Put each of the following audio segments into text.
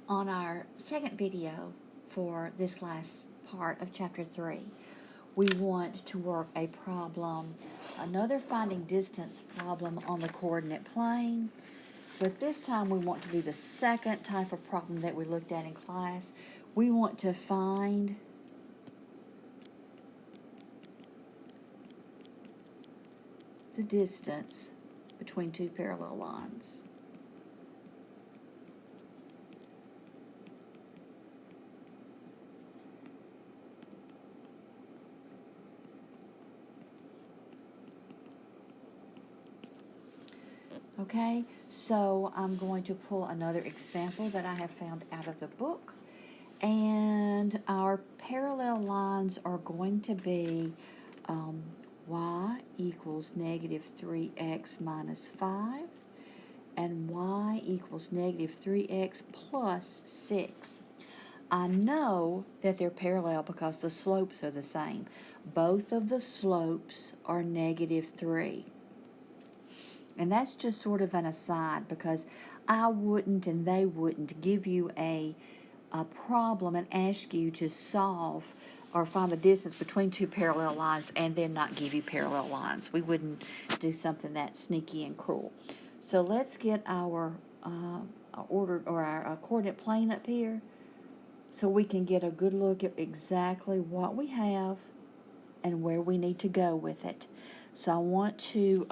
On our second video for this last part of Chapter 3, we want to work a problem, another finding distance problem on the coordinate plane, but this time we want to do the second type of problem that we looked at in class. We want to find the distance between two parallel lines. Okay, so I'm going to pull another example that I have found out of the book. And our parallel lines are going to be y equals negative 3x minus 5 and y equals negative 3x plus 6. I know that they're parallel because the slopes are the same. Both of the slopes are negative 3. And that's just sort of an aside because I wouldn't and they wouldn't give you a problem and ask you to solve or find the distance between two parallel lines and then not give you parallel lines. We wouldn't do something that sneaky and cruel. So let's get our our coordinate plane up here so we can get a good look at exactly what we have and where we need to go with it. So I want to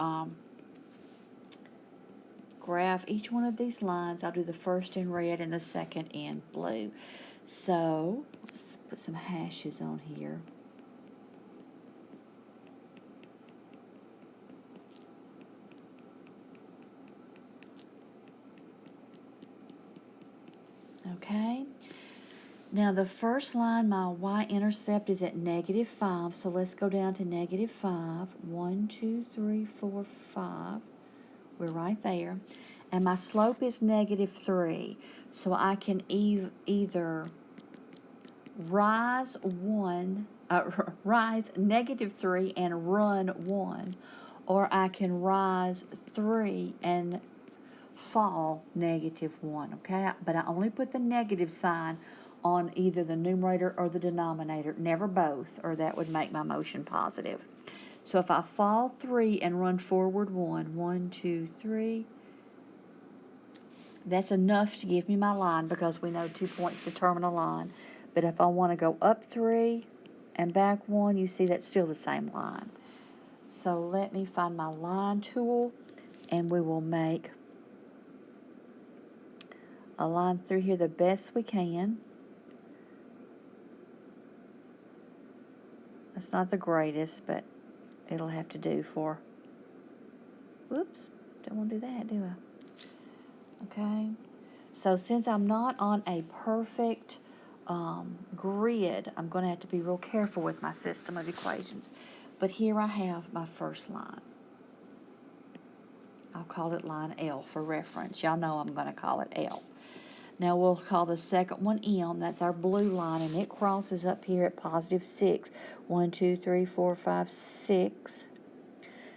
graph each one of these lines. I'll do the first in red and the second in blue. So let's put some hashes on here. Okay. Now the first line, my y-intercept is at negative 5. So let's go down to negative 5. 1, 2, 3, 4, 5. We're right there. And my slope is negative 3. So I can either rise negative 3 and run 1, or I can rise 3 and fall negative 1, okay? But I only put the negative sign on either the numerator or the denominator, never both, or that would make my motion positive. So if I fall 3 and run forward 1, 1, 2, 3, that's enough to give me my line because we know 2 points determine a line. But if I want to go up 3 and back 1, you see that's still the same line. So let me find my line tool, and we will make a line through here the best we can. It's not the greatest, but it'll have to do for, whoops, don't want to do that, do I? Okay, so since I'm not on a perfect grid, I'm going to have to be real careful with my system of equations. But here I have my first line. I'll call it line L for reference. Y'all know I'm going to call it L. Now we'll call the second one M. That's our blue line, and it crosses up here at positive 6. 1, 2, 3, 4, 5, 6.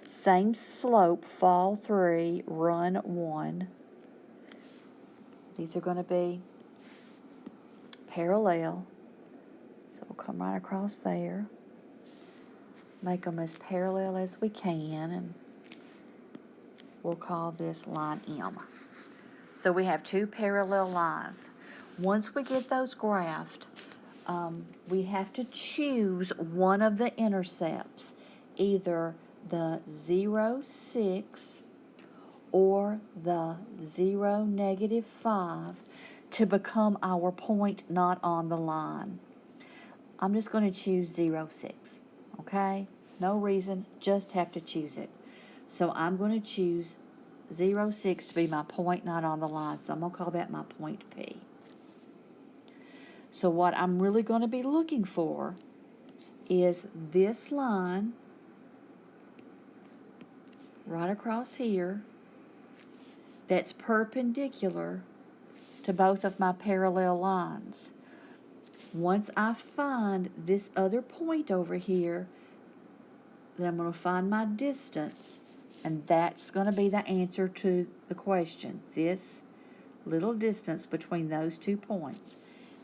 Same slope, fall 3, run 1. These are going to be parallel. So we'll come right across there. Make them as parallel as we can, and we'll call this line M. So we have two parallel lines. Once we get those graphed, we have to choose one of the intercepts, either the 0, 6 or the 0, negative 5, to become our point not on the line. I'm just going to choose 0, 6, okay? No reason, just have to choose it. So I'm going to choose 0, 6 to be my point not on the line. So I'm going to call that my point P. So what I'm really going to be looking for is this line right across here that's perpendicular to both of my parallel lines. Once I find this other point over here, then I'm going to find my distance, and that's going to be the answer to the question. This little distance between those 2 points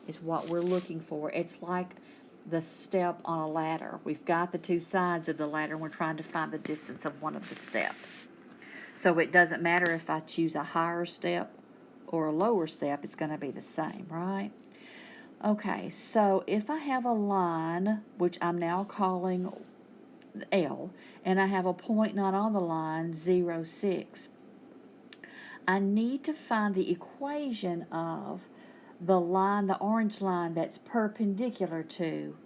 is what we're looking for. It's like the step on a ladder. We've got the 2 sides of the ladder, and we're trying to find the distance of one of the steps. So it doesn't matter if I choose a higher step or a lower step, it's going to be the same, right? Okay, so if I have a line, which I'm now calling L, and I have a point not on the line, 0, 6, I need to find the equation of the line, the orange line that's perpendicular to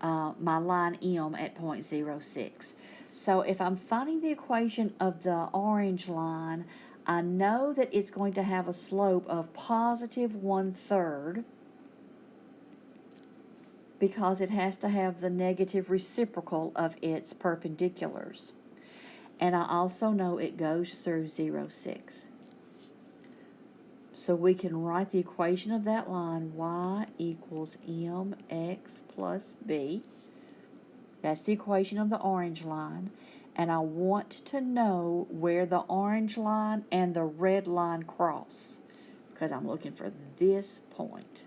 my line M at point 0, 6. So if I'm finding the equation of the orange line, I know that it's going to have a slope of positive 1/3 because it has to have the negative reciprocal of its perpendiculars. And I also know it goes through 0, 6. So we can write the equation of that line, y equals mx plus b. That's the equation of the orange line. And I want to know where the orange line and the red line cross, because I'm looking for this point.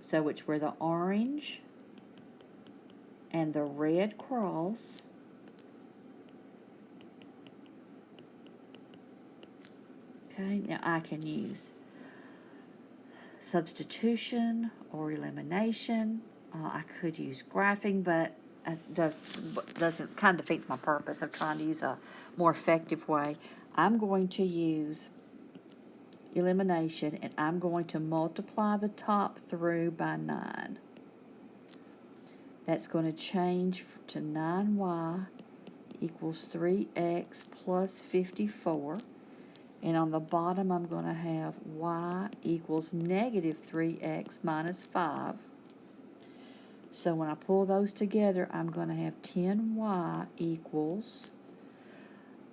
So it's where the orange and the red cross. Okay, now I can use substitution or elimination. I could use graphing, but it doesn't kind of defeats my purpose of trying to use a more effective way. I'm going to use elimination, and I'm going to multiply the top through by 9. That's going to change to 9y equals 3x plus 54. And on the bottom, I'm going to have y equals negative 3x minus 5. So when I pull those together, I'm going to have 10y equals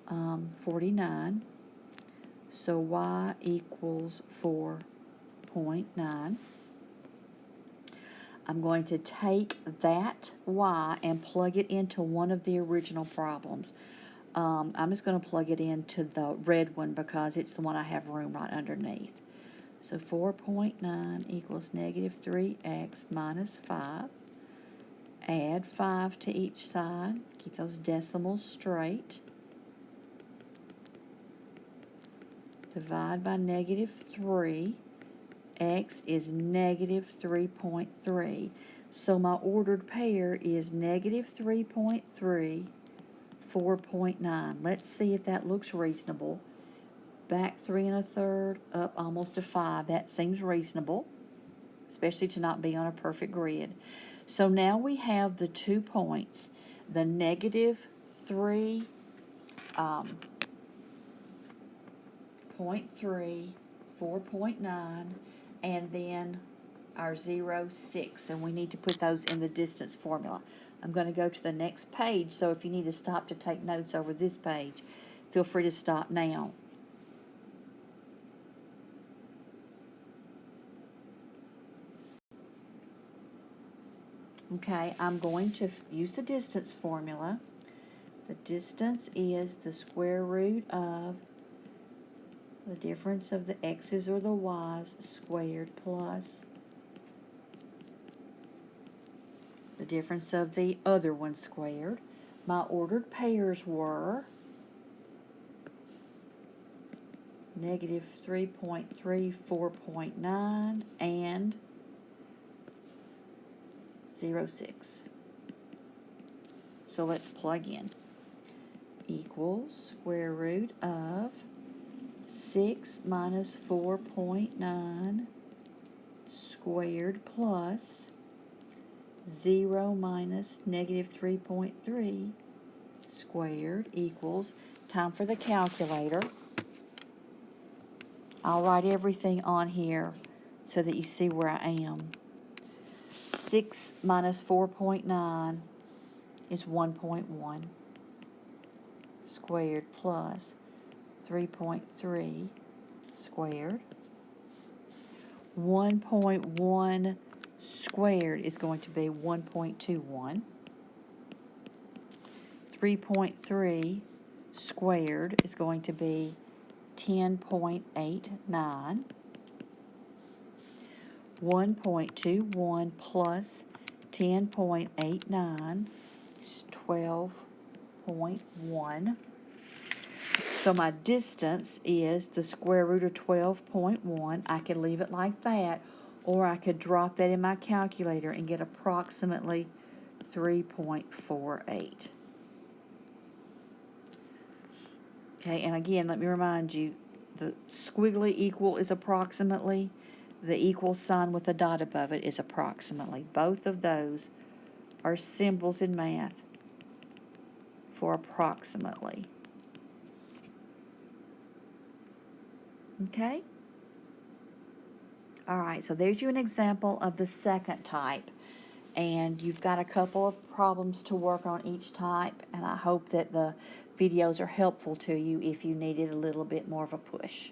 49. So y equals 4.9. I'm going to take that y and plug it into one of the original problems. I'm just going to plug it into the red one because it's the one I have room right underneath. So 4.9 equals negative 3x minus 5. Add 5 to each side. Keep those decimals straight. Divide by negative 3. X is negative 3.3. So my ordered pair is negative 3.3, 4.9. Let's see if that looks reasonable. Back 3 1/3, up almost to 5. That seems reasonable, especially to not be on a perfect grid. So now we have the 2 points, the negative 3.3, 4.9, and then our 0, 6, and we need to put those in the distance formula. I'm going to go to the next page, so if you need to stop to take notes over this page, feel free to stop now. Okay, I'm going to use the distance formula. The distance is the square root of the difference of the x's or the y's squared plus the difference of the other one squared. My ordered pairs were negative 3.3, 4.9, and 0, 6. So let's plug in. Equals square root of 6 minus 4.9 squared plus 0 minus negative 3.3 squared equals, time for the calculator. I'll write everything on here so that you see where I am. 6 minus 4.9 is 1.1 squared plus 3.3 squared. 1.1 squared is going to be 1.21. 3.3 squared is going to be 10.89. 1.21 plus 10.89 is 12.1. So my distance is the square root of 12.1. I could leave it like that, or I could drop that in my calculator and get approximately 3.48. Okay, and again, let me remind you, the squiggly equal is approximately. The equal sign with a dot above it is approximately. Both of those are symbols in math for approximately. Okay? All right, so there's you an example of the second type. And you've got a couple of problems to work on each type, and I hope that the videos are helpful to you if you needed a little bit more of a push.